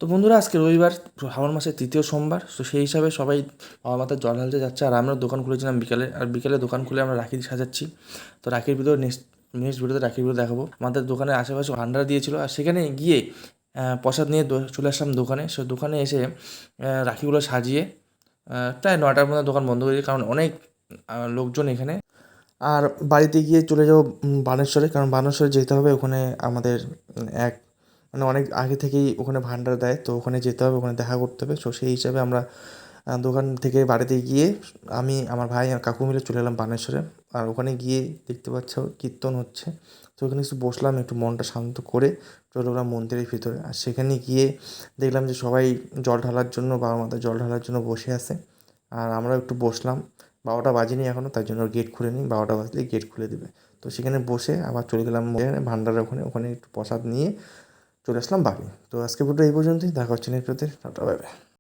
তো বন্ধুরা, আজকে রবিবার, শ্রাবণ মাসের তৃতীয় সোমবার। তো সেই হিসাবে সবাই বাবা মাথায় জল ঢালতে যাচ্ছে, আর আমরাও দোকান খুলেছিলাম বিকালে। আর বিকেলে দোকান খুলে আমরা রাখি সাজাচ্ছি। তো রাখির ভিতর নেক্সট নেক্সট ভিডিওতে রাখির ভিডিও দেখাবো। আমাদের দোকানের আশেপাশে ভান্ডার দিয়েছিল, আর সেখানে গিয়ে প্রসাদ নিয়ে চলে আসলাম দোকানে। সে দোকানে এসে রাখিগুলো সাজিয়ে প্রায় 9টার মধ্যে দোকান বন্ধ করে দিই, কারণ অনেক লোকজন এখানে। আর বাড়িতে গিয়ে চলে যাবো বানেশ্বরে, কারণ বানেশ্বরে যেতে হবে। ওখানে আমাদের এক মানে অনেক আগে থেকেই ওখানে ভান্ডার দেয়, তো ওখানে যেতে হবে, ওখানে দেখা করতে হবে। সো সেই হিসাবে আমরা দোকান থেকে বাড়িতে গিয়ে আমি, আমার ভাই আর কাকু মিলে চলে এলাম বানেশ্বরে। আর ওখানে গিয়ে দেখতে পাচ্ছ কীর্তন হচ্ছে। তো ওখানে একটু বসলাম, একটু মনটা শান্ত করে চলে গেলাম মন্দিরের ভিতরে। আর সেখানে গিয়ে দেখলাম যে সবাই জল ঢালার জন্য, বাবা মাথায় জল ঢালার জন্য বসে আছে। আর আমরাও একটু বসলাম। 12টা বাজেনি এখনও, তাই জন্য গেট খুলে নিই, 12টা বাজলেই গেট খুলে দেবে। তো সেখানে বসে আবার চলে গেলাম ভান্ডারের ওখানে, ওখানে একটু প্রসাদ নিয়ে চলে আসলাম বাড়ি। তো আজকে ভিডিও এই পর্যন্তই, দেখা হচ্ছে নেক্সট ভিডিওতে। Tata, bye bye.